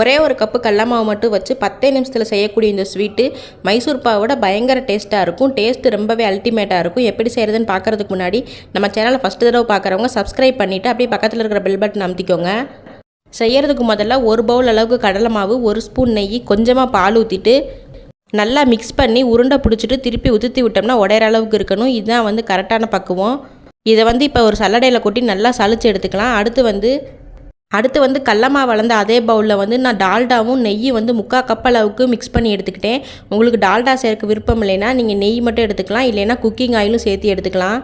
ஒரே ஒரு கப்பு கடல மாவு மட்டும் வச்சு 10 நிமிஷத்தில் செய்யக்கூடிய இந்த ஸ்வீட்டு மைசூர் பாவோட பயங்கர டேஸ்ட்டாக இருக்கும். டேஸ்ட்டு ரொம்பவே அல்டிமேட்டாக இருக்கும். எப்படி செய்கிறதுன்னு பார்க்குறதுக்கு முன்னாடி நம்ம சேனலை ஃபஸ்ட்டு தடவை பார்க்குறவங்க சப்ஸ்கிரைப் பண்ணிவிட்டு அப்படியே பக்கத்தில் இருக்கிற பெல் பட்டன் அமுத்திக்கோங்க. செய்கிறதுக்கு முதல்ல ஒரு பவுல் அளவுக்கு கடலை மாவு, 1 ஸ்பூன் நெய், கொஞ்சமாக பால் ஊற்றிட்டு நல்லா மிக்ஸ் பண்ணி உருண்டை பிடிச்சிட்டு திருப்பி உதுத்தி விட்டோம்னா உடையிற அளவுக்கு இருக்கணும். இதுதான் கரெக்டான பக்குவம். இதை இப்போ ஒரு சல்லடையில் கொட்டி நல்லா சளிச்சு எடுத்துக்கலாம். அடுத்து கடல மாவு வளர்ந்த அதே பவுலில் நான் டால்டாவும் நெய்யும் 3/4 கப் அளவுக்கு மிக்ஸ் பண்ணி எடுத்துக்கிட்டேன். உங்களுக்கு டால்டா சேர்க்க விருப்பம் இல்லைன்னா நீங்கள் நெய் மட்டும் எடுத்துக்கலாம், இல்லைன்னா குக்கிங் ஆயிலும் சேர்த்து எடுத்துக்கலாம்.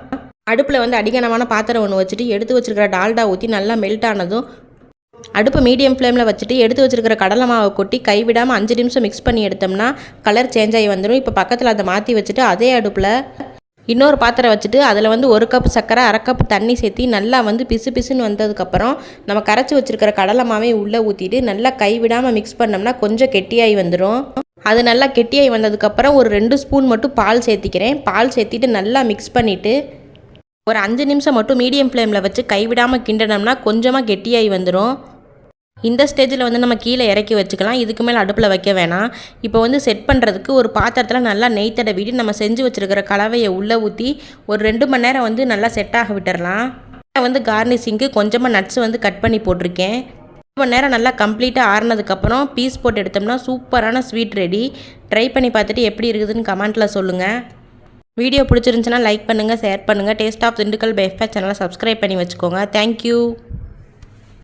அடுப்பில் அடிகனமான பாத்திரம் ஒன்று வச்சுட்டு எடுத்து வச்சுருக்கிற டால்டா ஊற்றி நல்லா மெல்ட் ஆனதும் அடுப்பு மீடியம் ஃப்ளேமில் வச்சுட்டு எடுத்து வச்சுருக்கிற கடலை மாவை கொட்டி கைவிடாமல் 5 நிமிஷம் மிக்ஸ் பண்ணி எடுத்தோம்னா கலர் சேஞ்ச் ஆகி வந்துடும். இப்போ பக்கத்தில் அதை மாற்றி வச்சுட்டு அதே அடுப்பில் இன்னொரு பாத்திரம் வச்சுட்டு அதில் 1 கப் சர்க்கரை, 1/2 கப் தண்ணி சேர்த்து நல்லா பிசு பிசுன்னு வந்ததுக்கப்புறம் நம்ம கரைச்சி வச்சுருக்கிற கடலை மாவையும் உள்ளே ஊற்றிட்டு நல்லா கைவிடாமல் மிக்ஸ் பண்ணோம்னா கொஞ்சம் கெட்டியாகி வந்துடும். அது நல்லா கெட்டியாகி வந்ததுக்கப்புறம் ஒரு 2 ஸ்பூன் மட்டும் பால் சேர்த்திக்கிறேன். பால் சேர்த்திட்டு நல்லா மிக்ஸ் பண்ணிவிட்டு ஒரு 5 நிமிஷம் மட்டும் மீடியம் ஃப்ளேமில் வச்சு கைவிடாமல் கிண்டனோம்னா கொஞ்சமாக கெட்டியாகி வந்துடும். இந்த ஸ்டேஜில் நம்ம கீழே இறக்கி வச்சுக்கலாம். இதுக்கு மேலே அடுப்பில் வைக்க வேணாம். இப்போ செட் பண்ணுறதுக்கு ஒரு பாத்திரத்தில் நல்லா நெய் தடவிட்டு நம்ம செஞ்சு வச்சுருக்கிற கலவையை உள்ளே ஊற்றி ஒரு 2 மணி நேரம் நல்லா செட் ஆக விட்டுறலாம். கார்னிஷிங்க்கு கொஞ்சமாக நட்ஸ் கட் பண்ணி போட்டிருக்கேன். 2 மணி நேரம் நல்லா கம்ப்ளீட்டாக ஆறுனதுக்கப்புறம் பீஸ் போட்டு எடுத்தோம்னா சூப்பரான ஸ்வீட் ரெடி. ட்ரை பண்ணி பார்த்துட்டு எப்படி இருக்குதுன்னு கமெண்ட்டில் சொல்லுங்கள். வீடியோ பிடிச்சிருந்துச்சுன்னா லைக் பண்ணுங்கள், ஷேர் பண்ணுங்கள். Taste of Dindigul by FS சேனலை சப்ஸ்கிரைப் பண்ணி வச்சுக்கோங்க. தேங்க்யூ.